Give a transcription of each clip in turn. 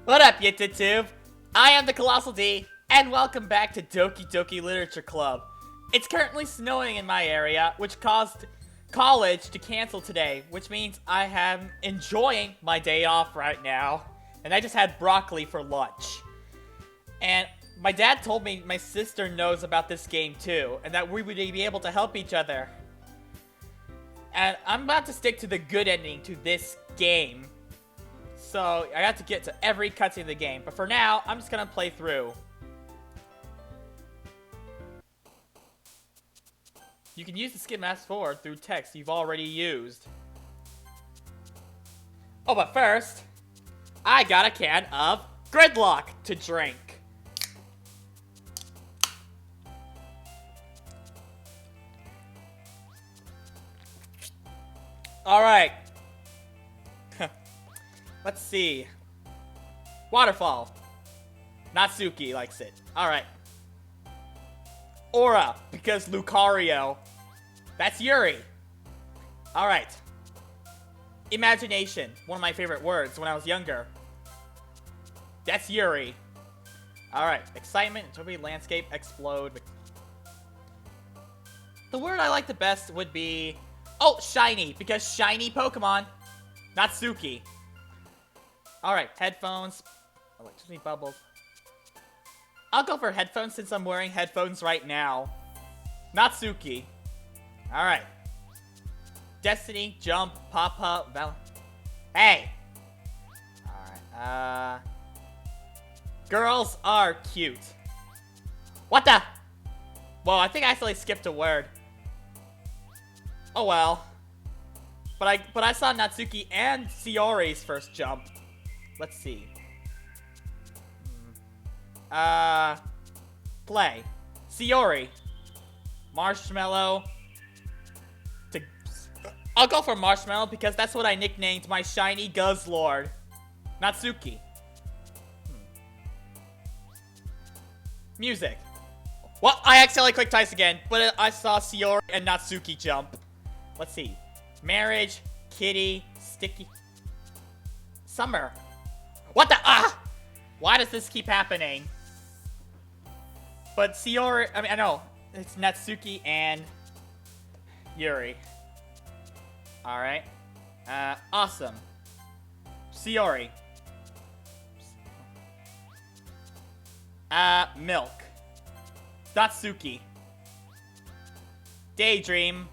What up, YouTube? I am the Colossal D, and welcome back to Doki Literature Club. It's currently snowing in my area, which caused college to cancel today, which means I am enjoying my day off right now. And I just had broccoli for lunch. And my dad told me my sister knows about this game too, and that we would be able to help each other. And I'm about to stick to the good ending to this game. So, I got to get to every cutscene of the game. But for now, I'm just gonna play through. You can use the skip fast forward through text you've already used. Oh, but first, I got a can of Gridlock to drink. Alright. Let's see. Waterfall. Natsuki likes it. Alright. Aura, because Lucario. That's Yuri. Alright. Imagination, one of my favorite words when I was younger. That's Yuri. Alright. Excitement, Toby, landscape, explode. The word I like the best would be... Oh, shiny, because shiny Pokemon. Natsuki. Alright, headphones. Electricity bubbles. I'll go for headphones since I'm wearing headphones right now. Natsuki. Alright. Destiny, jump, Papa, Val. Hey! Alright, girls are cute. What the? Whoa, I think I accidentally skipped a word. Oh well. But I saw Natsuki and Shiori's first jump. Let's see. Play. Shiori. Marshmallow. I'll go for Marshmallow because that's what I nicknamed my shiny Guzzlord. Natsuki. Music. Well, I accidentally clicked twice again, but I saw Shiori and Natsuki jump. Let's see. Marriage, kitty, sticky. Summer. What the? Ah! Why does this keep happening? But Shiori, I know. It's Natsuki and Yuri. Alright. Awesome. Shiori. Milk. Natsuki. Daydream.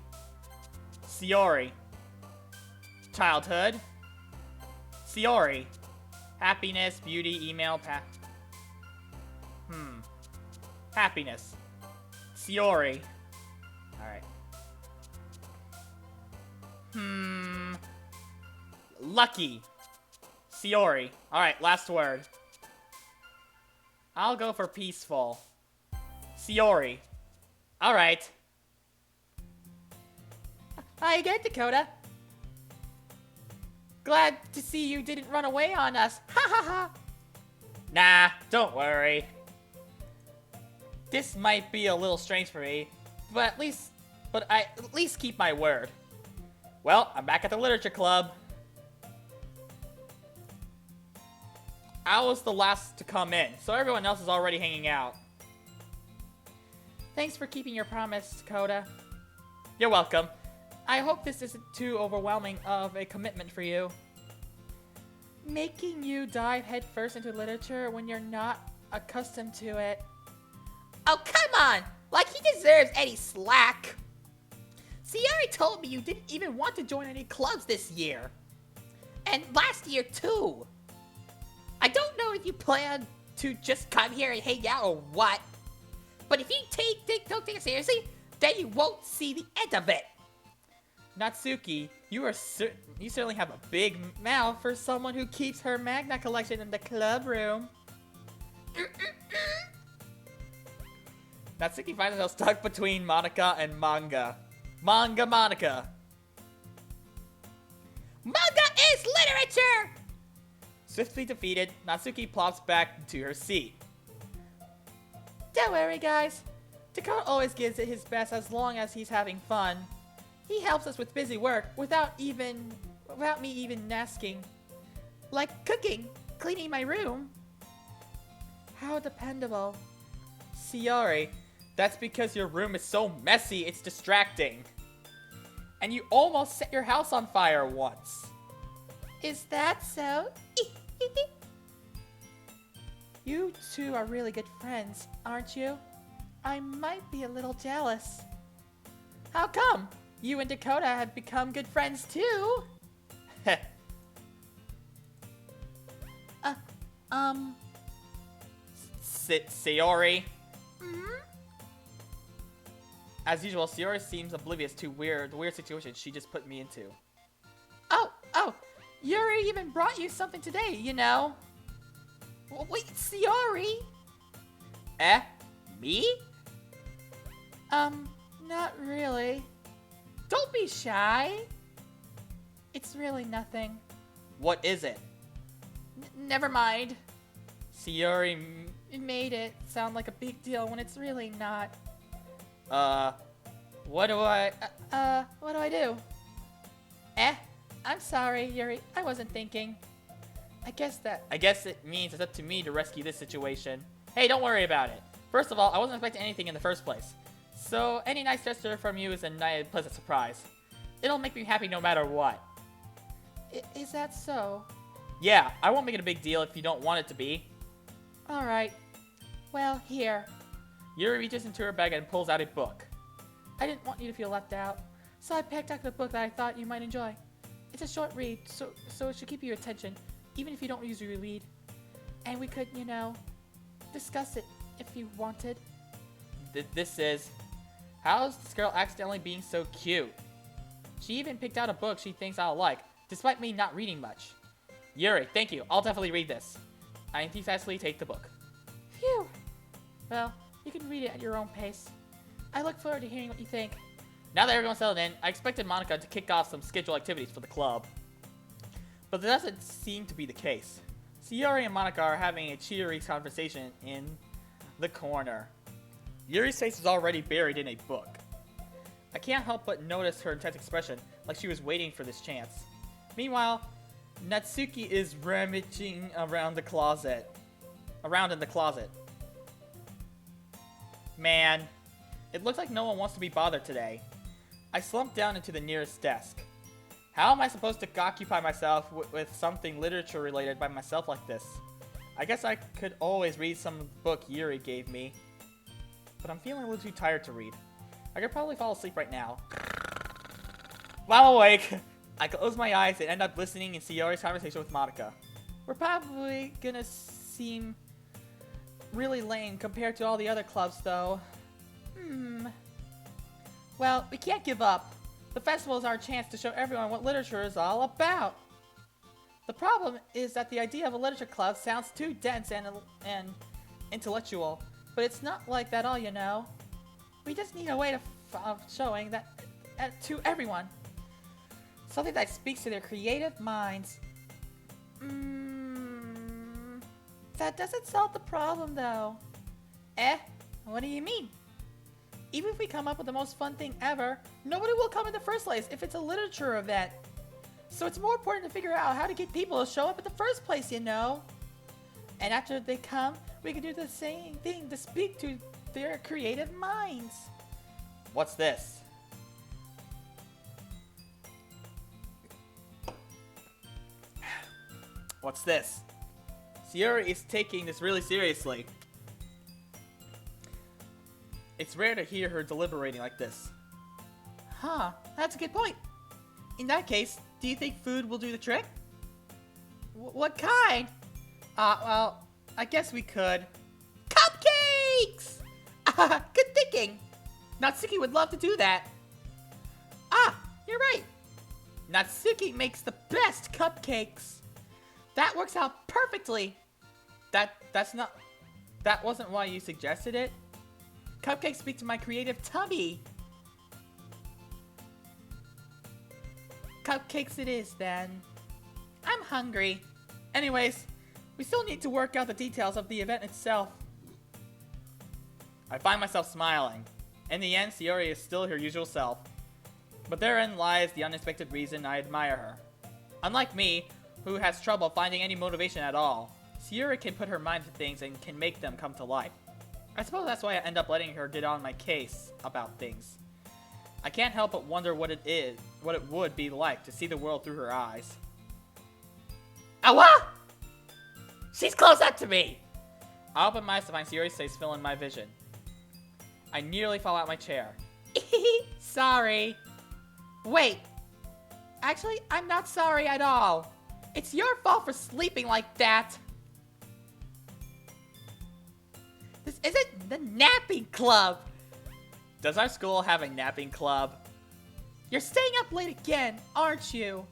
Shiori. Childhood. Shiori. Happiness, beauty, email, Happiness. Shiori. Alright. Lucky. Shiori. Alright, last word. I'll go for peaceful. Shiori. Alright. Hi again, Dakota. Glad to see you didn't run away on us. Ha ha ha. Nah, don't worry. This might be a little strange for me, but I at least keep my word. Well, I'm back at the literature club. I was the last to come in, so everyone else is already hanging out. Thanks for keeping your promise, Dakota. You're welcome. I hope this isn't too overwhelming of a commitment for you. Making you dive headfirst into literature when you're not accustomed to it. Oh, come on! Like he deserves any slack. Shiori told me you didn't even want to join any clubs this year. And last year, too. I don't know if you plan to just come here and hang out or what. But if you don't take it seriously, then you won't see the end of it. Natsuki, you certainly have a big mouth for someone who keeps her magna collection in the club room. Natsuki finds herself stuck between Monica and Manga. Manga Monica. Manga is literature! Swiftly defeated, Natsuki plops back into her seat. Don't worry, guys. Dakota always gives it his best as long as he's having fun. He helps us with busy work without me even asking. Like cooking. Cleaning my room? How dependable. Sayori, that's because your room is so messy it's distracting. And you almost set your house on fire once. Is that so? You two are really good friends, aren't you? I might be a little jealous. How come? You and Dakota have become good friends too? Sayori? As usual, Sayori seems oblivious to the weird situation she just put me into. Oh, Yuri even brought you something today, you know. Wait, Sayori? Me? Not really. Don't be shy. It's really nothing. What is it? Never mind. Sayori made it sound like a big deal when it's really not. What do I do? I'm sorry, Yuri. I wasn't thinking. I guess it means it's up to me to rescue this situation. Hey, don't worry about it. First of all, I wasn't expecting anything in the first place. So, any nice gesture from you is a nice, pleasant surprise. It'll make me happy no matter what. Is that so? Yeah, I won't make it a big deal if you don't want it to be. Alright. Well, here. Yuri reaches into her bag and pulls out a book. I didn't want you to feel left out, so I picked out the book that I thought you might enjoy. It's a short read, so it should keep your attention, even if you don't usually read. And we could, you know, discuss it if you wanted. This is... How's this girl accidentally being so cute? She even picked out a book she thinks I'll like, despite me not reading much. Yuri, thank you. I'll definitely read this. I enthusiastically take the book. Phew. Well, you can read it at your own pace. I look forward to hearing what you think. Now that everyone's settled in, I expected Monica to kick off some scheduled activities for the club. But that doesn't seem to be the case. Sayori and Monica are having a cheery conversation in the corner. Yuri's face is already buried in a book. I can't help but notice her intense expression, like she was waiting for this chance. Meanwhile, Natsuki is rummaging around in the closet. Man, it looks like no one wants to be bothered today. I slumped down into the nearest desk. How am I supposed to occupy myself with something literature related by myself like this? I guess I could always read some book Yuri gave me. But I'm feeling a little too tired to read. I could probably fall asleep right now. While I'm awake, I close my eyes and end up listening in Sayori's conversation with Monica. We're probably gonna seem really lame compared to all the other clubs, though. Well, we can't give up. The festival is our chance to show everyone what literature is all about. The problem is that the idea of a literature club sounds too dense and intellectual, but it's not like that all, you know. We just need a way of showing that to everyone. Something that speaks to their creative minds. That doesn't solve the problem, though. What do you mean? Even if we come up with the most fun thing ever, nobody will come in the first place if it's a literature event. So it's more important to figure out how to get people to show up in the first place, you know? And after they come, we can do the same thing to speak to their creative minds. What's this? What's this? Sayori is taking this really seriously. It's rare to hear her deliberating like this. Huh, that's a good point. In that case, do you think food will do the trick? What kind? Well, I guess we could. Cupcakes! Good thinking. Natsuki would love to do that. You're right. Natsuki makes the best cupcakes. That works out perfectly. That wasn't why you suggested it. Cupcakes speak to my creative tummy. Cupcakes it is, then. I'm hungry. Anyways, we still need to work out the details of the event itself. I find myself smiling. In the end, Sayori is still her usual self. But therein lies the unexpected reason I admire her. Unlike me, who has trouble finding any motivation at all. Sayori can put her mind to things and can make them come to life. I suppose that's why I end up letting her get on my case about things. I can't help but wonder what it would be like to see the world through her eyes. Awa! She's close up to me! I open my eyes to find Sayori's face fill in my vision. I nearly fall out my chair. Sorry. Wait. Actually, I'm not sorry at all. It's your fault for sleeping like that. This isn't the napping club. Does our school have a napping club? You're staying up late again, aren't you?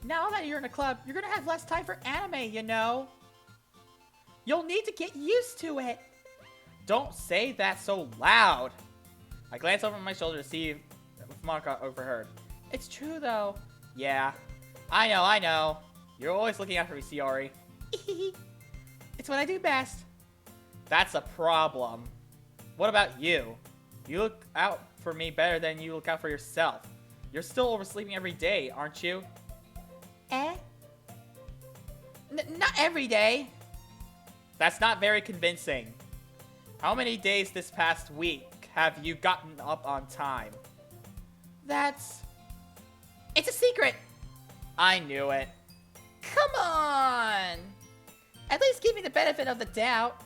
Now that you're in a club, you're gonna have less time for anime, you know? You'll need to get used to it. Don't say that so loud. I glance over my shoulder to see if Monica overheard. It's true, though. Yeah. I know. You're always looking out for me, Sayori. It's what I do best. That's a problem. What about you? You look out for me better than you look out for yourself. You're still oversleeping every day, aren't you? Not every day. That's not very convincing. How many days this past week have you gotten up on time? It's a secret. I knew it. Come on. At least give me the benefit of the doubt.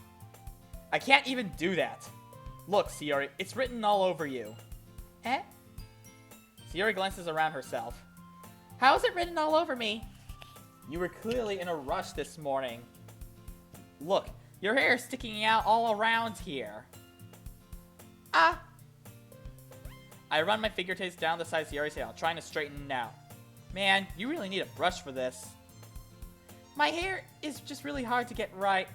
I can't even do that. Look, Sayori, it's written all over you. Sayori glances around herself. How is it written all over me? You were clearly in a rush this morning. Look, your hair is sticking out all around here. I run my fingertips down the side of Sayori's hair, trying to straighten it out. Man, you really need a brush for this. My hair is just really hard to get right.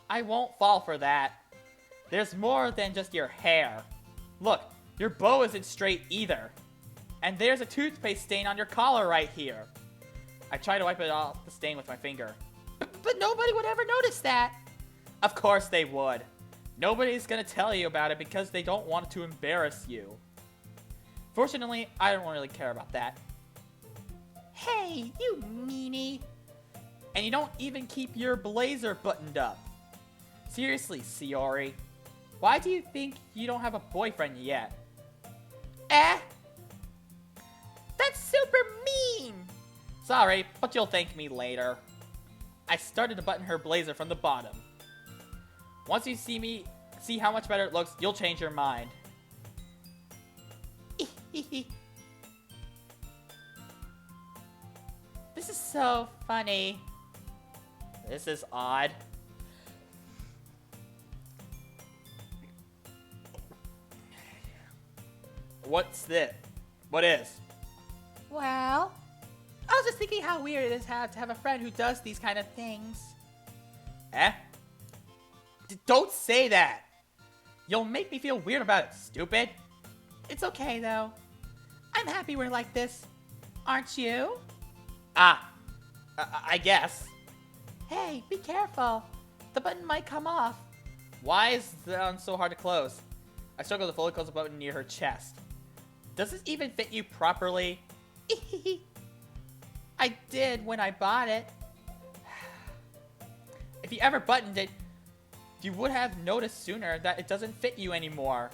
I won't fall for that. There's more than just your hair. Look, your bow isn't straight either. And there's a toothpaste stain on your collar right here. I try to wipe it off the stain with my finger. But nobody would ever notice that. Of course they would. Nobody's gonna tell you about it because they don't want to embarrass you. Fortunately, I don't really care about that. Hey, you meanie. And you don't even keep your blazer buttoned up. Seriously, Sayori. Why do you think you don't have a boyfriend yet? That's super mean! Sorry, but you'll thank me later. I started to button her blazer from the bottom. Once you see how much better it looks, you'll change your mind. This is so funny. This is odd. What's this? What is? Well, I was just thinking how weird it is to have a friend who does these kind of things. Don't say that! You'll make me feel weird about it, stupid. It's okay, though. I'm happy we're like this. Aren't you? I guess. Hey, be careful. The button might come off. Why is that one so hard to close? I struggle to fully close the button near her chest. Does this even fit you properly? I did when I bought it. If you ever buttoned it, you would have noticed sooner that it doesn't fit you anymore.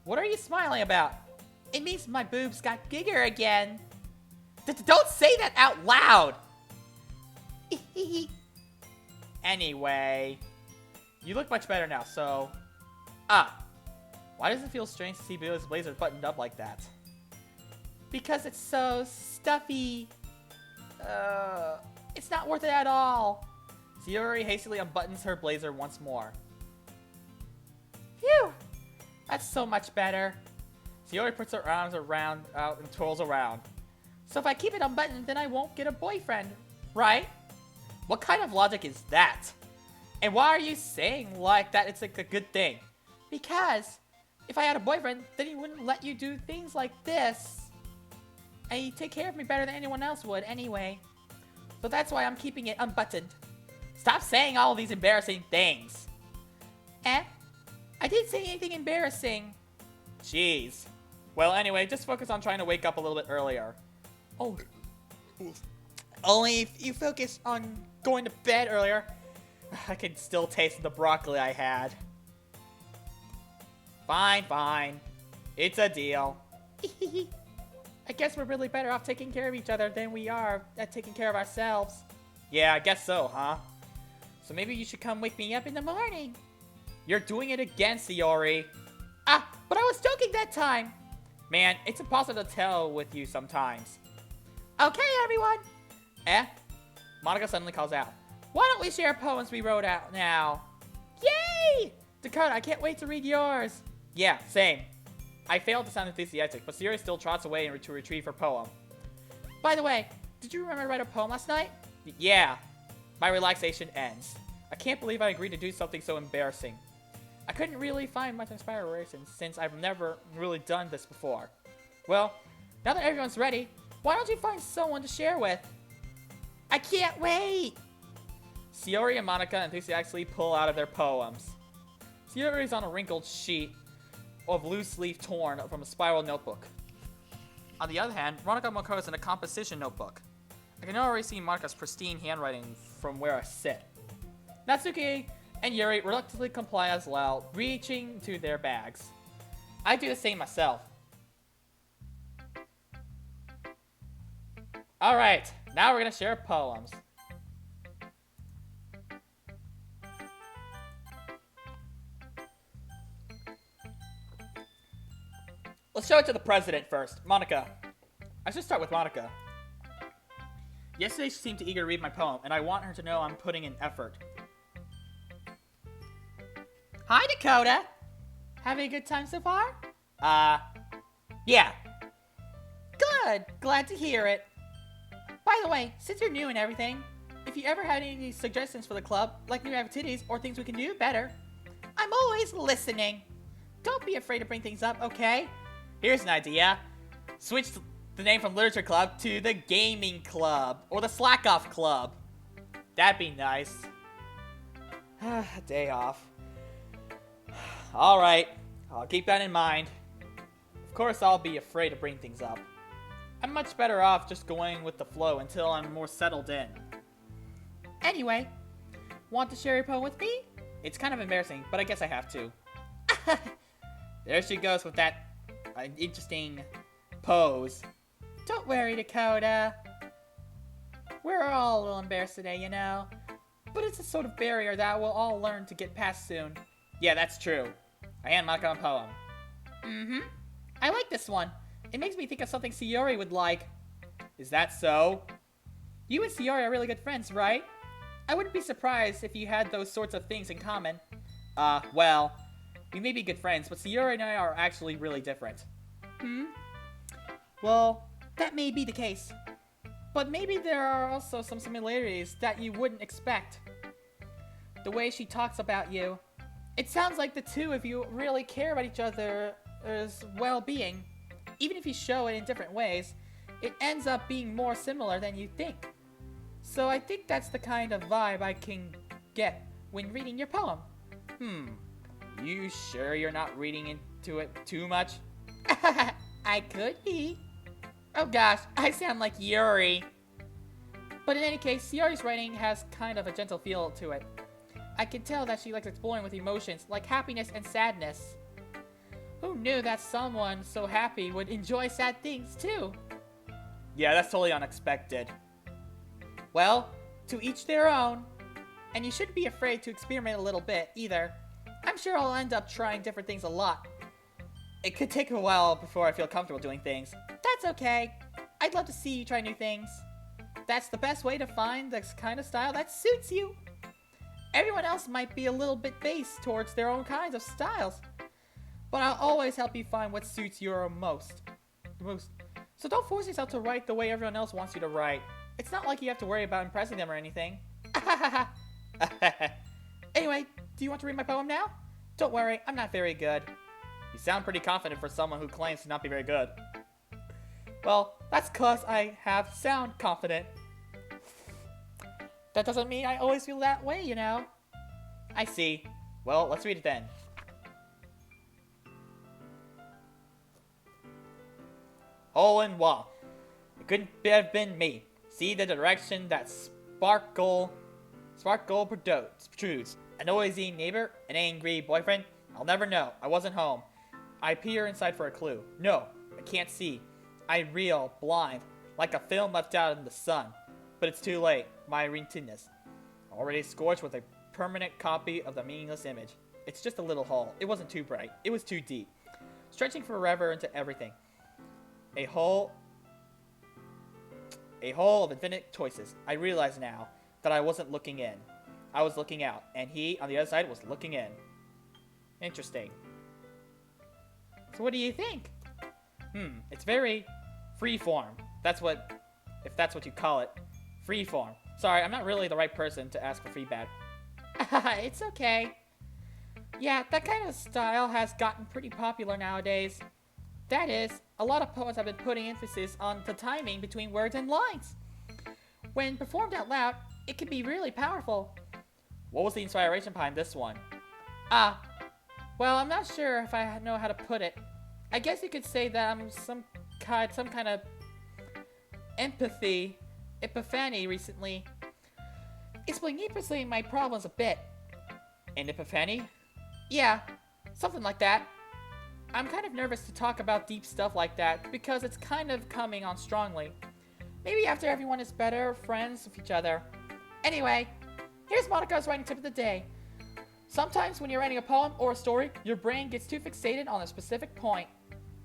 What are you smiling about? It means my boobs got bigger again. Don't say that out loud! Anyway, you look much better now, so... Why does it feel strange to see Billy's blazer buttoned up like that? Because it's so stuffy. It's not worth it at all. Sayori hastily unbuttons her blazer once more. Phew! That's so much better. Sayori puts her arms out and twirls around. So if I keep it unbuttoned, then I won't get a boyfriend, right? What kind of logic is that? And why are you saying like that it's like a good thing? Because if I had a boyfriend, then he wouldn't let you do things like this. And he'd take care of me better than anyone else would anyway. So that's why I'm keeping it unbuttoned. Stop saying all these embarrassing things. I didn't say anything embarrassing. Jeez. Well, anyway, just focus on trying to wake up a little bit earlier. Oh, Only if you focus on going to bed earlier, I can still taste the broccoli I had. Fine, fine. It's a deal. I guess we're really better off taking care of each other than we are at taking care of ourselves. Yeah, I guess so, huh? So maybe you should come wake me up in the morning. You're doing it again, Sayori. Ah, but I was joking that time. Man, it's impossible to tell with you sometimes. Okay, everyone. Monica suddenly calls out. Why don't we share poems we wrote out now? Yay! Dakota, I can't wait to read yours. Yeah, same. I failed to sound enthusiastic, but Sayori still trots away to retrieve her poem. By the way, did you remember to write a poem last night? Yeah. My relaxation ends. I can't believe I agreed to do something so embarrassing. I couldn't really find much inspiration since I've never really done this before. Well, now that everyone's ready, why don't you find someone to share with? I can't wait! Sayori and Monica enthusiastically pull out of their poems. Sayori's on a wrinkled sheet of loose leaf torn from a spiral notebook. On the other hand, Monica Moko is in a composition notebook. I can already see Monica's pristine handwriting from where I sit. Natsuki and Yuri reluctantly comply as well, reaching to their bags. I do the same myself. Alright, now we're gonna share poems. Let's show it to the president first. Monica. I should start with Monica. Yesterday she seemed eager to read my poem, and I want her to know I'm putting in effort. Hi, Dakota. Having a good time so far? Yeah. Good. Glad to hear it. By the way, since you're new and everything, if you ever had any suggestions for the club, like new activities or things we can do better, I'm always listening. Don't be afraid to bring things up, okay? Here's an idea. Switch the name from Literature Club to the Gaming Club, or the Slack Off Club. That'd be nice. A day off. Alright, I'll keep that in mind. Of course I'll be afraid to bring things up. I'm much better off just going with the flow until I'm more settled in. Anyway, want to share your poem with me? It's kind of embarrassing, but I guess I have to. There she goes with that interesting pose. Don't worry, Dakota. We're all a little embarrassed today, you know. But it's a sort of barrier that we'll all learn to get past soon. Yeah, that's true. I hand Monica a poem. Mm-hmm. I like this one. It makes me think of something Sayori would like. Is that so? You and Sayori are really good friends, right? I wouldn't be surprised if you had those sorts of things in common. Well, we may be good friends, but Sayori and I are actually really different. Well, that may be the case. But maybe there are also some similarities that you wouldn't expect. The way she talks about you. It sounds like the two of you really care about each other's well-being. Even if you show it in different ways, it ends up being more similar than you think. So I think that's the kind of vibe I can get when reading your poem. You sure you're not reading into it too much? I could be. Oh gosh, I sound like Yuri. But in any case, Sayori's writing has kind of a gentle feel to it. I can tell that she likes exploring with emotions like happiness and sadness. Who knew that someone so happy would enjoy sad things too? Yeah, that's totally unexpected. Well, to each their own. And you shouldn't be afraid to experiment a little bit either. I'm sure I'll end up trying different things a lot. It could take a while before I feel comfortable doing things. That's okay. I'd love to see you try new things. That's the best way to find the kind of style that suits you. Everyone else might be a little bit based towards their own kinds of styles. But I'll always help you find what suits you most. So don't force yourself to write the way everyone else wants you to write. It's not like you have to worry about impressing them or anything. Anyway, do you want to read my poem now? Don't worry, I'm not very good. You sound pretty confident for someone who claims to not be very good. Well, that's cause I sound confident. That doesn't mean I always feel that way, you know. I see. Well, let's read it then. All in one. It couldn't have been me. See the direction that sparkle protrudes. A noisy neighbor? An angry boyfriend? I'll never know. I wasn't home. I peer inside for a clue. No, I can't see. I reel, blind, like a film left out in the sun. But it's too late. My retinas. Already scorched with a permanent copy of the meaningless image. It's just a little hole. It wasn't too bright. It was too deep. Stretching forever into everything. A hole of infinite choices. I realize now that I wasn't looking in. I was looking out, and he, on the other side, was looking in. Interesting. So what do you think? It's very freeform. If that's what you call it. Freeform. Sorry, I'm not really the right person to ask for feedback. It's okay. Yeah, that kind of style has gotten pretty popular nowadays. That is, a lot of poets have been putting emphasis on the timing between words and lines. When performed out loud, it can be really powerful. What was the inspiration behind this one? Well, I'm not sure if I know how to put it. I guess you could say that I'm some kind of epiphany recently. It's been deeply my problems a bit. An epiphany? Yeah, something like that. I'm kind of nervous to talk about deep stuff like that because it's kind of coming on strongly. Maybe after everyone is better friends with each other. Anyway, here's Monika's writing tip of the day. Sometimes when you're writing a poem or a story, your brain gets too fixated on a specific point.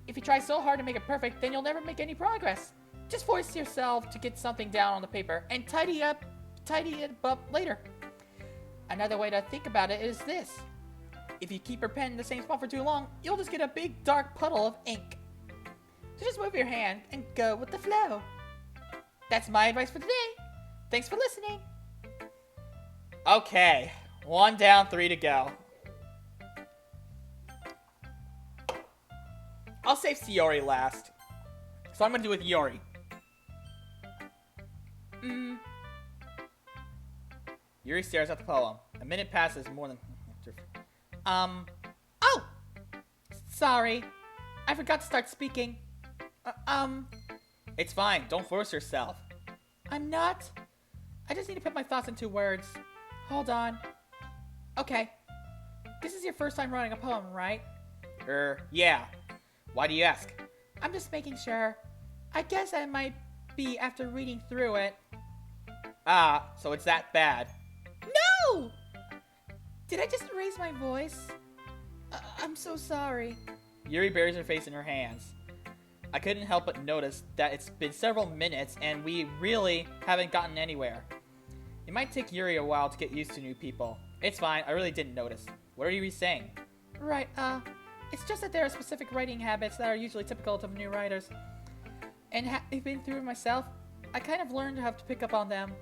If you try so hard to make it perfect, then you'll never make any progress. Just force yourself to get something down on the paper and tidy it up later. Another way to think about it is this. If you keep your pen in the same spot for too long, you'll just get a big dark puddle of ink. So just move your hand and go with the flow. That's my advice for today. Thanks for listening. Okay, 1 down, 3 to go. I'll save Sayori last. So I'm gonna do with Yori. Yuri stares at the poem. A minute passes more than... Oh! Sorry. I forgot to start speaking. It's fine. Don't force yourself. I'm not. I just need to put my thoughts into words. Hold on. Okay. This is your first time writing a poem, right? Yeah. Why do you ask? I'm just making sure. I guess I might be after reading through it. So it's that bad. No! Did I just raise my voice? I'm so sorry. Yuri buries her face in her hands. I couldn't help but notice that it's been several minutes and we really haven't gotten anywhere. It might take Yuri a while to get used to new people. It's fine, I really didn't notice. What are you saying? Right, it's just that there are specific writing habits that are usually typical of new writers. And having been through it myself, I kind of learned how to pick up on them.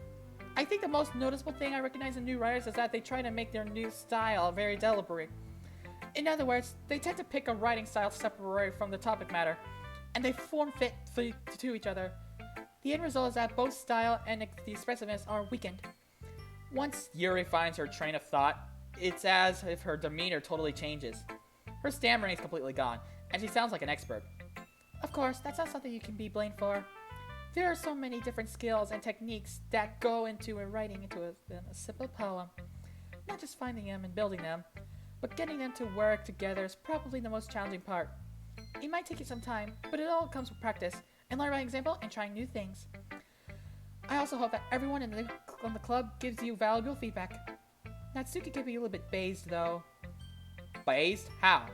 I think the most noticeable thing I recognize in new writers is that they try to make their new style very deliberate. In other words, they tend to pick a writing style separate from the topic matter, and they form fit to each other. The end result is that both style and the expressiveness are weakened. Once Yuri finds her train of thought, it's as if her demeanor totally changes. Her stammering is completely gone, and she sounds like an expert. Of course, that's not something you can be blamed for. There are so many different skills and techniques that go into writing into a simple poem. Not just finding them and building them, but getting them to work together is probably the most challenging part. It might take you some time, but it all comes with practice, and learn by example and trying new things. I also hope that everyone in the club gives you valuable feedback. Natsuki could be a little bit based, though. Based? How?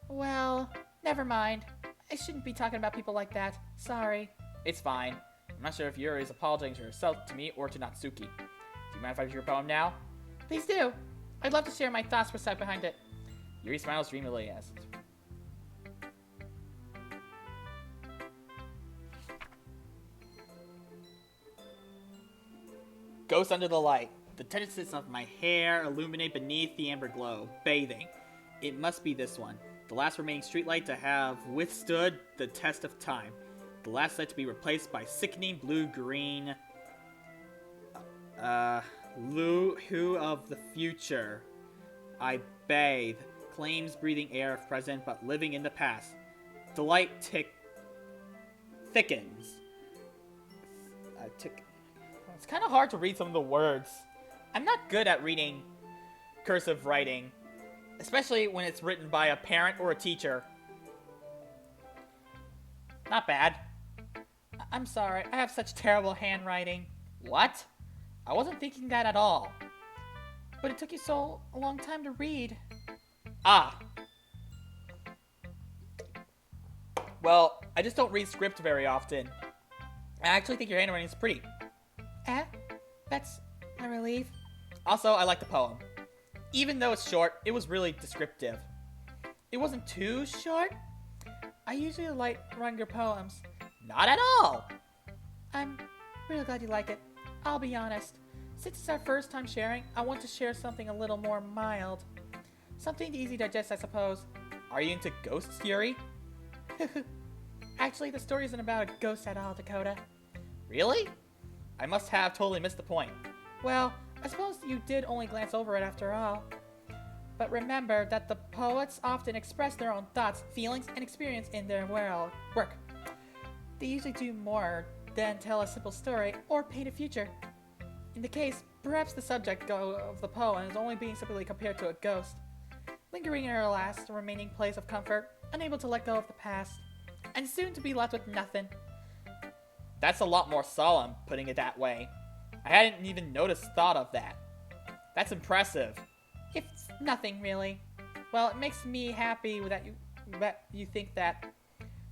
Well, never mind. I shouldn't be talking about people like that. Sorry. It's fine. I'm not sure if Yuri is apologizing to herself, to me, or to Natsuki. Do you mind if I read your poem now? Please do. I'd love to share my thoughts behind it. Yuri smiles dreamily as... Ghost under the light. The tendons of my hair illuminate beneath the amber glow. Bathing. It must be this one. The last remaining streetlight to have withstood the test of time. The last light to be replaced by sickening blue-green... Who of the future. I bathe. Claims breathing air of present, but living in the past. The light thickens. It's kind of hard to read some of the words. I'm not good at reading cursive writing, especially when it's written by a parent or a teacher. Not bad. I'm sorry, I have such terrible handwriting. What? I wasn't thinking that at all. But it took you so a long time to read. Ah. Well, I just don't read script very often. I actually think your handwriting is pretty. That's a relief. Also, I like the poem. Even though it's short, it was really descriptive. It wasn't too short. I usually like longer poems. Not at all. I'm really glad you like it. I'll be honest. Since it's our first time sharing, I want to share something a little more mild. Something easy to digest, I suppose. Are you into ghost theory? Actually, the story isn't about a ghost at all, Dakota. Really? I must have totally missed the point. Well, I suppose you did only glance over it after all. But remember that the poets often express their own thoughts, feelings, and experience in their work. They usually do more than tell a simple story or paint a future. In the case, perhaps the subject of the poem is only being simply compared to a ghost, lingering in her last remaining place of comfort, unable to let go of the past, and soon to be left with nothing. That's a lot more solemn, putting it that way. I hadn't even thought of that. That's impressive. It's nothing, really. Well, it makes me happy that you think that.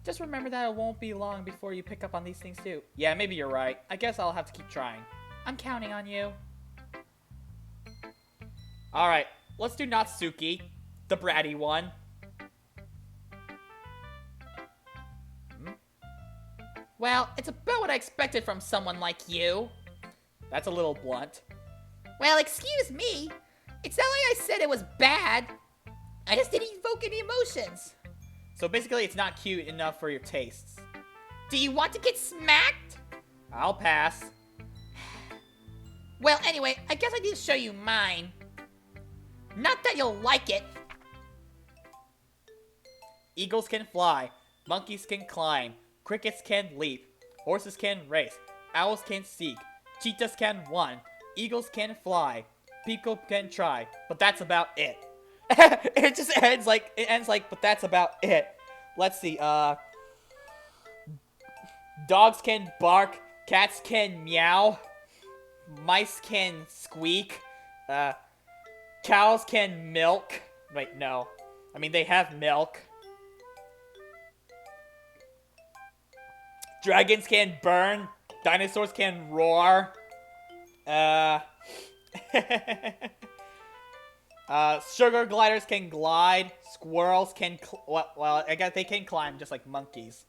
Just remember that it won't be long before you pick up on these things too. Yeah, maybe you're right. I guess I'll have to keep trying. I'm counting on you. Alright, let's do Natsuki, the bratty one. Well, it's about what I expected from someone like you. That's a little blunt. Well, excuse me. It's not like I said it was bad. I just didn't evoke any emotions. So basically, it's not cute enough for your tastes. Do you want to get smacked? I'll pass. Well, anyway, I guess I need to show you mine. Not that you'll like it. Eagles can fly. Monkeys can climb. Crickets can leap. Horses can race. Owls can seek. Cheetahs can run. Eagles can fly. People can try. But that's about it. It ends like, but that's about it. Let's see, dogs can bark. Cats can meow. Mice can squeak. Cows can milk. Wait, no. I mean, they have milk. Dragons can burn. Dinosaurs can roar. Sugar gliders can glide. Squirrels can well, I guess they can climb just like monkeys.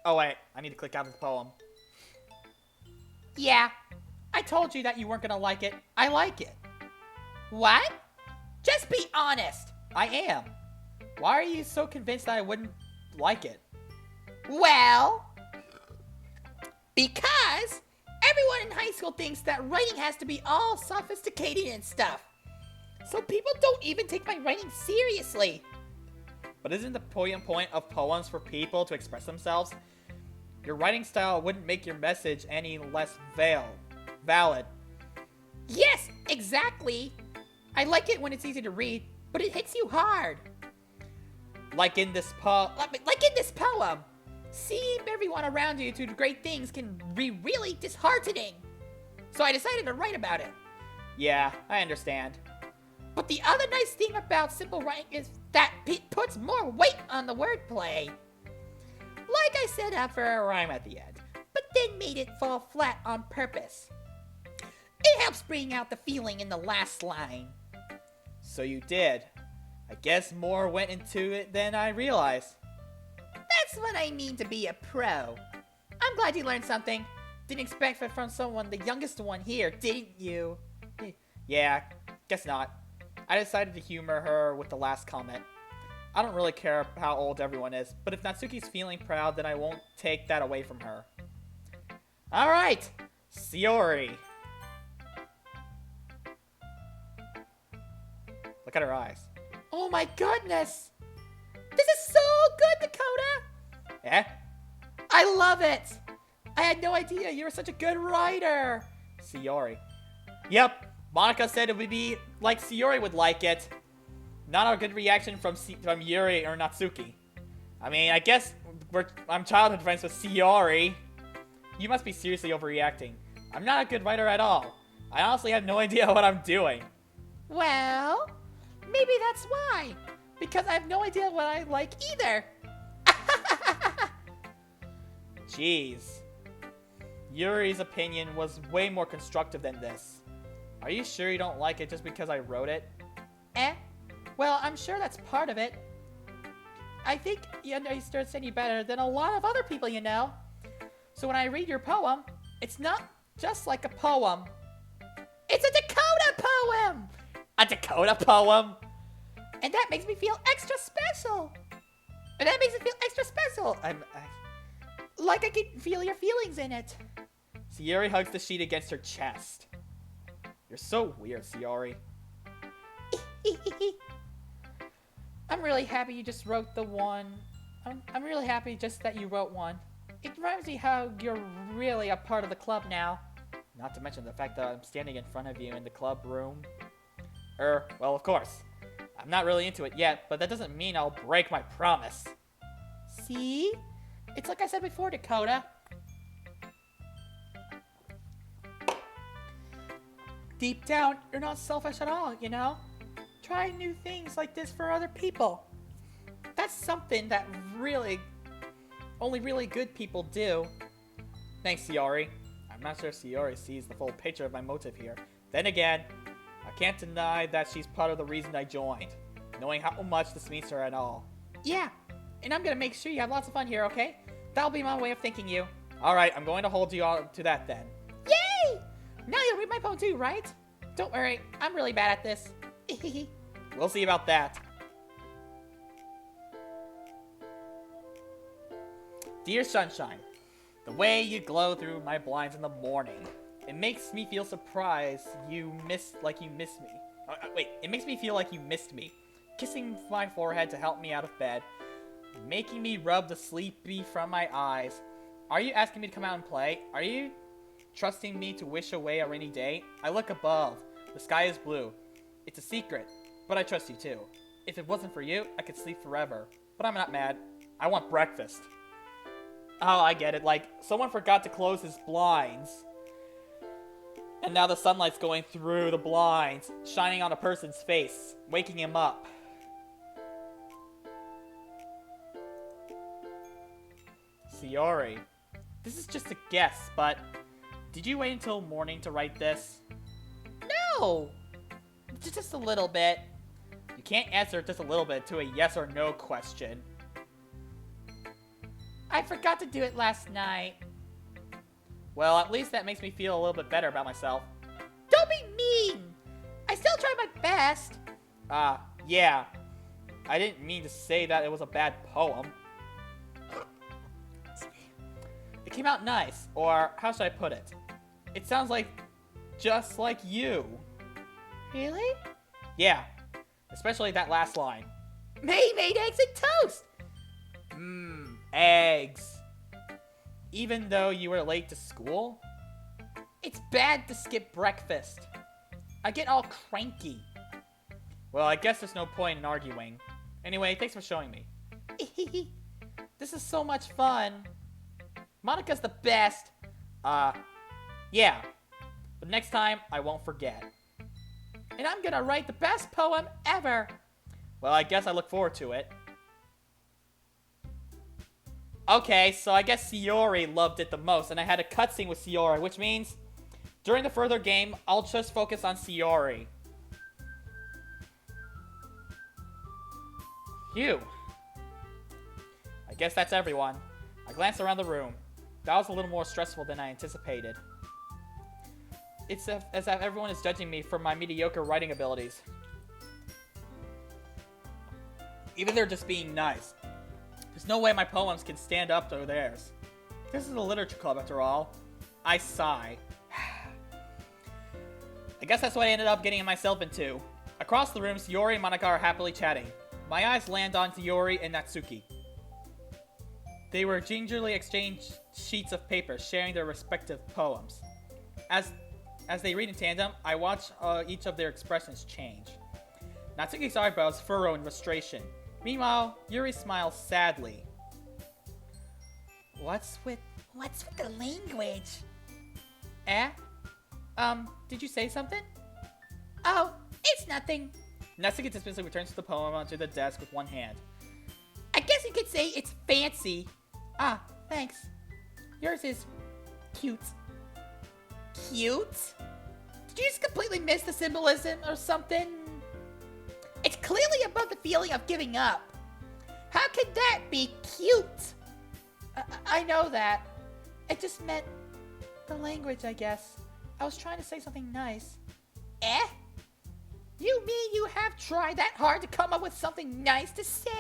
Oh wait, I need to click out of the poem. Yeah, I told you that you weren't gonna like it. I like it. What? Just be honest. I am. Why are you so convinced that I wouldn't like it? Well, because everyone in high school thinks that writing has to be all sophisticated and stuff. So people don't even take my writing seriously. But isn't the point of poems for people to express themselves? Your writing style wouldn't make your message any less valid. Yes, exactly. I like it when it's easy to read, but it hits you hard. Like in this poem. Seeing everyone around you do great things can be really disheartening. So I decided to write about it. Yeah, I understand. But the other nice thing about simple writing is that it puts more weight on the wordplay. Like I set up for a rhyme at the end, but then made it fall flat on purpose. It helps bring out the feeling in the last line. So you did. I guess more went into it than I realized. That's what I mean to be a pro. I'm glad you learned something. Didn't expect it from someone, the youngest one here, didn't you? Yeah, guess not. I decided to humor her with the last comment. I don't really care how old everyone is, but if Natsuki's feeling proud, then I won't take that away from her. Alright, Shiori. Look at her eyes. Oh my goodness! This is so good, Dakota! Eh? I love it! I had no idea you were such a good writer! Sayori. Yep, Monica said it would be like Sayori would like it. Not a good reaction from Yuri or Natsuki. I mean, I guess I'm childhood friends with Sayori. You must be seriously overreacting. I'm not a good writer at all. I honestly have no idea what I'm doing. Well, maybe that's why. Because I have no idea what I like either. Jeez. Yuri's opinion was way more constructive than this. Are you sure you don't like it just because I wrote it? Well, I'm sure that's part of it. I think you understand you better than a lot of other people you know. So when I read your poem, it's not just like a poem. It's a Dakota poem! A Dakota poem? And that makes me feel extra special. Like I can feel your feelings in it. Sayori hugs the sheet against her chest. You're so weird, Sayori. I'm really happy you just wrote the one. I'm really happy just that you wrote one. It reminds me how you're really a part of the club now. Not to mention the fact that I'm standing in front of you in the club room. Well, of course. I'm not really into it yet, but that doesn't mean I'll break my promise. See? It's like I said before, Dakota. Deep down, you're not selfish at all, you know? Try new things like this for other people. That's something that only really good people do. Thanks, Sayori. I'm not sure Sayori sees the full picture of my motive here. Then again, I can't deny that she's part of the reason I joined, knowing how much this means to her at all. Yeah, and I'm gonna make sure you have lots of fun here, okay? That'll be my way of thanking you. Alright, I'm going to hold you all to that then. Yay! Now you'll read my poem too, right? Don't worry, I'm really bad at this. We'll see about that. Dear Sunshine, the way you glow through my blinds in the morning, it makes me feel surprised you missed me. It makes me feel like you missed me. Kissing my forehead to help me out of bed, making me rub the sleepy from my eyes. Are you asking me to come out and play? Are you trusting me to wish away a rainy day? I look above. The sky is blue. It's a secret, but I trust you too. If it wasn't for you, I could sleep forever. But I'm not mad. I want breakfast. Oh, I get it. Like, someone forgot to close his blinds. And now the sunlight's going through the blinds, shining on a person's face, waking him up. Sayori, this is just a guess, but did you wait until morning to write this? No! Just a little bit. You can't answer just a little bit to a yes or no question. I forgot to do it last night. Well, at least that makes me feel a little bit better about myself. Don't be mean! I still tried my best. Yeah. I didn't mean to say that it was a bad poem. It came out nice, or how should I put it? It sounds like just like you. Really? Yeah, especially that last line. May made eggs and toast! Eggs. Even though you were late to school? It's bad to skip breakfast. I get all cranky. Well, I guess there's no point in arguing. Anyway, thanks for showing me. This is so much fun. Monica's the best. Yeah. But next time, I won't forget. And I'm gonna write the best poem ever. Well, I guess I look forward to it. Okay, so I guess Sayori loved it the most, and I had a cutscene with Sayori, which means during the further game, I'll just focus on Sayori. Phew. I guess that's everyone. I glanced around the room. That was a little more stressful than I anticipated. It's as if everyone is judging me for my mediocre writing abilities. Even they're just being nice. There's no way my poems can stand up to theirs. This is a literature club after all. I sigh. I guess that's what I ended up getting myself into. Across the room, Sayori and Monica are happily chatting. My eyes land on Sayori and Natsuki. They were gingerly exchanged sheets of paper, sharing their respective poems. As they read in tandem, I watch each of their expressions change. Natsuki's eyebrows furrow in frustration. Meanwhile, Yuri smiles sadly. What's with the language? Eh? Did you say something? Oh, it's nothing. Natsuki dismissively returns the poem onto the desk with one hand. I guess you could say it's fancy. Ah, thanks. Yours is cute. Cute? Did you just completely miss the symbolism or something? It's clearly about the feeling of giving up. How could that be cute? I know that. It just meant the language, I guess. I was trying to say something nice. Eh? You mean you have tried that hard to come up with something nice to say?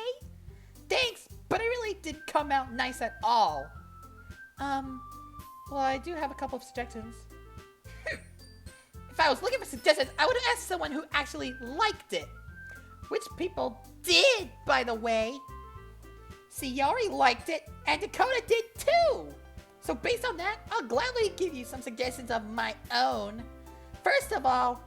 Thanks, but it really didn't come out nice at all. Well, I do have a couple of suggestions. If I was looking for suggestions, I would have asked someone who actually liked it. Which people did, by the way. Sayori liked it, and Dakota did too. So based on that, I'll gladly give you some suggestions of my own. First of all,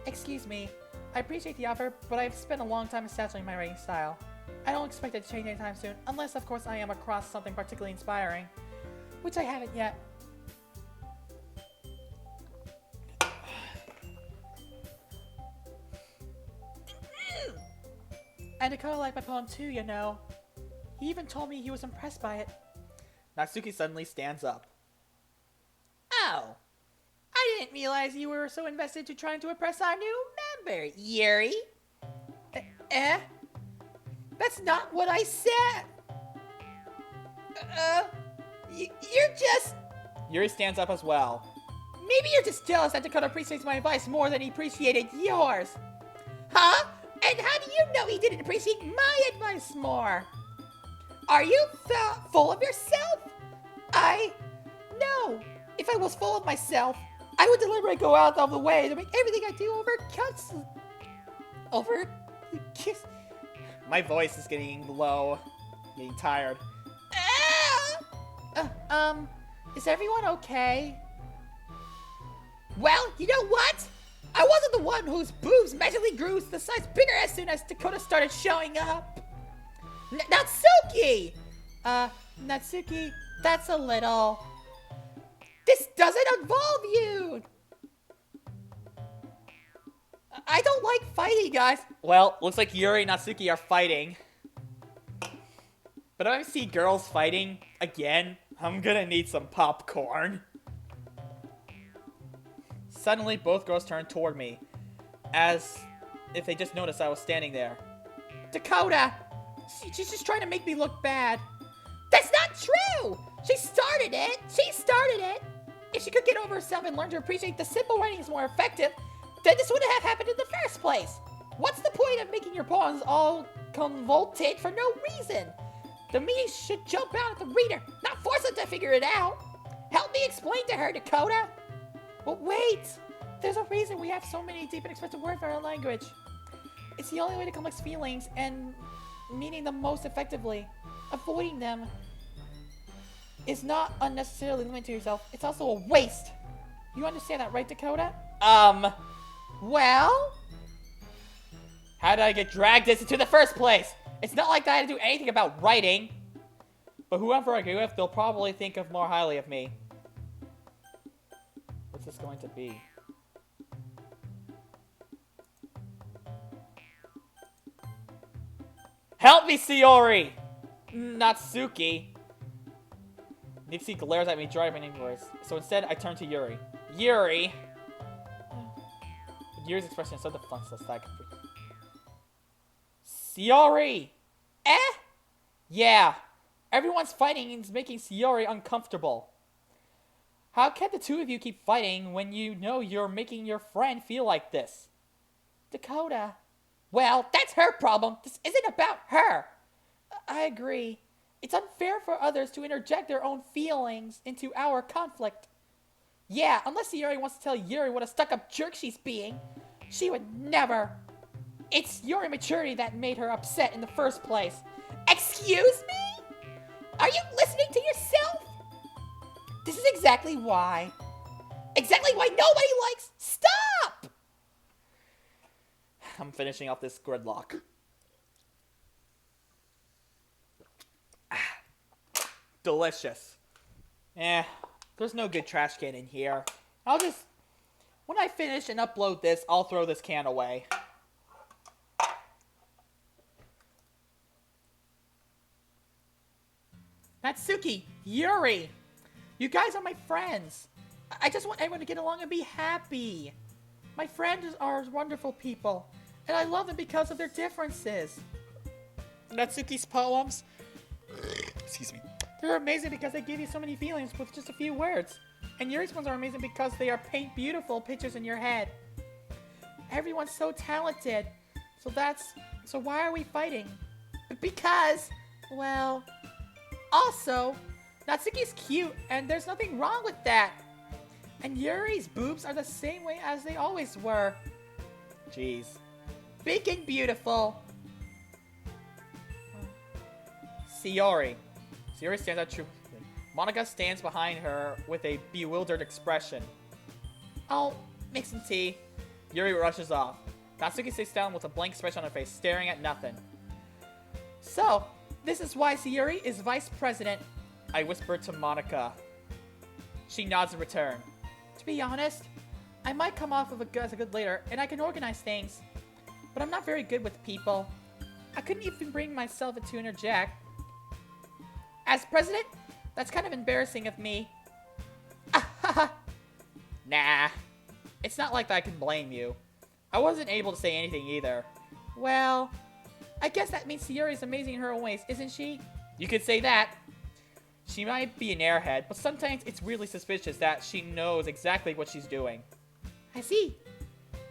excuse me, I appreciate the offer, but I've spent a long time establishing my writing style. I don't expect it to change anytime soon, unless of course I am across something particularly inspiring, which I haven't yet. And Dakota liked my poem too, you know. He even told me he was impressed by it. Natsuki suddenly stands up. Oh, I didn't realize you were so invested to trying to impress our new member, Yuri. That's not what I said. You're just... Yuri stands up as well. Maybe you're just jealous that Dakota appreciates my advice more than he appreciated yours. Huh? And how do you know he didn't appreciate my advice more? Are you full of yourself? No. If I was full of myself, I would deliberately go out of the way to make everything I do kiss. My voice is getting low, getting tired. Is everyone okay? Well, you know what? I wasn't the one whose boobs magically grew the size bigger as soon as Dakota started showing up. Natsuki! Natsuki, that's a little... This doesn't involve you! I don't like fighting, guys. Well, looks like Yuri and Natsuki are fighting. But if I see girls fighting again, I'm gonna need some popcorn. Suddenly, both girls turned toward me, as if they just noticed I was standing there. Dakota! She's just trying to make me look bad. That's not true! She started it! If she could get over herself and learn to appreciate the simple writing is more effective, then this wouldn't have happened in the first place. What's the point of making your poems all convoluted for no reason? The meaning should jump out at the reader, not force them to figure it out. Help me explain to her, Dakota. But wait! There's a reason we have so many deep and expressive words for our language. It's the only way to complex feelings and meaning them most effectively. Avoiding them is not unnecessarily limited to yourself. It's also a waste. You understand that, right, Dakota? Well? How did I get dragged into the first place? It's not like I had to do anything about writing. But whoever I go with, they'll probably think of more highly of me. What's this going to be? Help me, Sayori! Natsuki. Nipsey glares at me, driving inwards. So instead, I turn to Yuri. Yuri! Yuri's expression is so defenseless that I can... Sayori! Yeah. Everyone's fighting and it's making Sayori uncomfortable. How can the two of you keep fighting when you know you're making your friend feel like this? Dakota. Well, that's her problem. This isn't about her. I agree. It's unfair for others to interject their own feelings into our conflict. Yeah, unless Sayori wants to tell Yuri what a stuck-up jerk she's being, she would never. It's your immaturity that made her upset in the first place. Excuse me? Are you listening to yourself? This is exactly why. Exactly why nobody likes. Stop! I'm finishing off this gridlock. Delicious. There's no good trash can in here. When I finish and upload this, I'll throw this can away. Natsuki, Yuri, you guys are my friends. I just want everyone to get along and be happy. My friends are wonderful people, and I love them because of their differences. Natsuki's poems, excuse me, they're amazing because they give you so many feelings with just a few words. And Yuri's ones are amazing because they are paint beautiful pictures in your head. Everyone's so talented. So why are we fighting? Because, well, also, Natsuki's cute and there's nothing wrong with that. And Yuri's boobs are the same way as they always were. Jeez. Big and beautiful. Sayori. Sayori stands out true. Monica stands behind her with a bewildered expression. I'll make some tea. Yuri rushes off. Natsuki sits down with a blank expression on her face, staring at nothing. So, this is why Sayori is vice president, I whispered to Monica. She nods in return. To be honest, I might come off as a good leader, and I can organize things. But I'm not very good with people. I couldn't even bring myself to interject. As president, that's kind of embarrassing of me. Nah. It's not like I can blame you. I wasn't able to say anything either. Well, I guess that means Sayori's amazing in her own ways, isn't she? You could say that. She might be an airhead, but sometimes it's really suspicious that she knows exactly what she's doing. I see.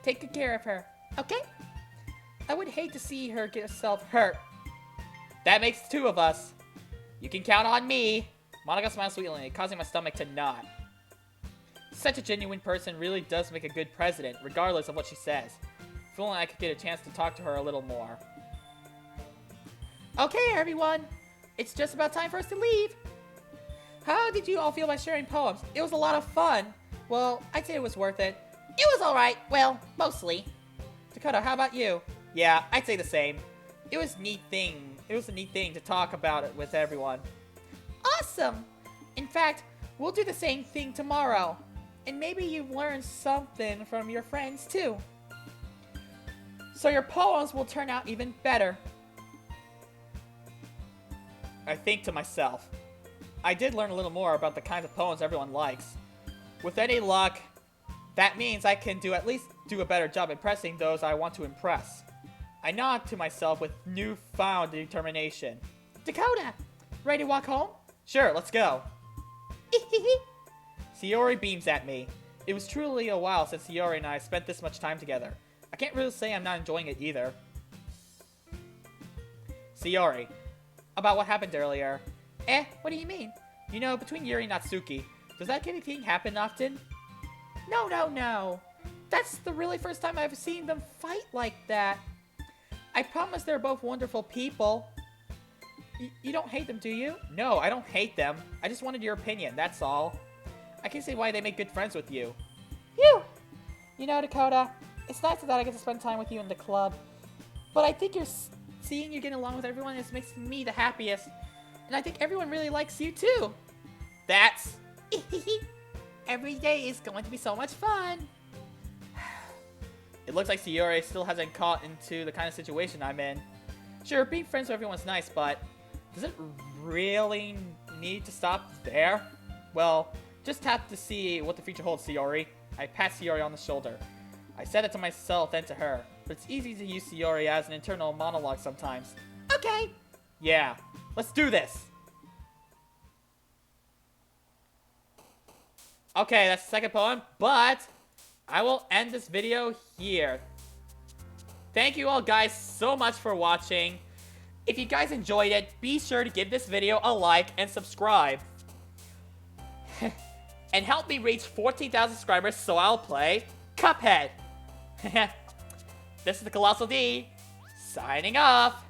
Take good care of her, okay? I would hate to see her get herself hurt. That makes two of us. You can count on me. Monica smiles sweetly, causing my stomach to knot. Such a genuine person really does make a good president, regardless of what she says. If only I could get a chance to talk to her a little more. Okay, everyone. It's just about time for us to leave. How did you all feel about sharing poems? It was a lot of fun. Well, I'd say it was worth it. It was alright. Well, mostly. Dakota, how about you? Yeah, I'd say the same. It was a neat thing to talk about it with everyone. Awesome! In fact, we'll do the same thing tomorrow. And maybe you've learned something from your friends too. So your poems will turn out even better. I think to myself, I did learn a little more about the kinds of poems everyone likes. With any luck, that means I can at least do a better job impressing those I want to impress. I nod to myself with newfound determination. Dakota, ready to walk home? Sure, let's go. Sayori beams at me. It was truly a while since Sayori and I spent this much time together. I can't really say I'm not enjoying it either. Sayori, about what happened earlier. What do you mean? You know, between Yuri and Natsuki, does that kind of thing happen often? No. That's the really first time I've seen them fight like that. I promise they're both wonderful people. You don't hate them, do you? No, I don't hate them. I just wanted your opinion, that's all. I can see why they make good friends with you. Phew! You know, Dakota, it's nice that I get to spend time with you in the club. But I think seeing you getting along with everyone makes me the happiest. And I think everyone really likes you too. That's... Every day is going to be so much fun. It looks like Sayori still hasn't caught into the kind of situation I'm in. Sure, being friends with everyone's nice, but does it really need to stop there? Well, just have to see what the future holds, Sayori. I pat Sayori on the shoulder. I said it to myself and to her, but it's easy to use Sayori as an internal monologue sometimes. Okay. Yeah, let's do this. Okay, that's the second poem, but I will end this video here. Thank you all guys so much for watching. If you guys enjoyed it, be sure to give this video a like and subscribe. And help me reach 14,000 subscribers so I'll play Cuphead. This is the Colossal D, signing off.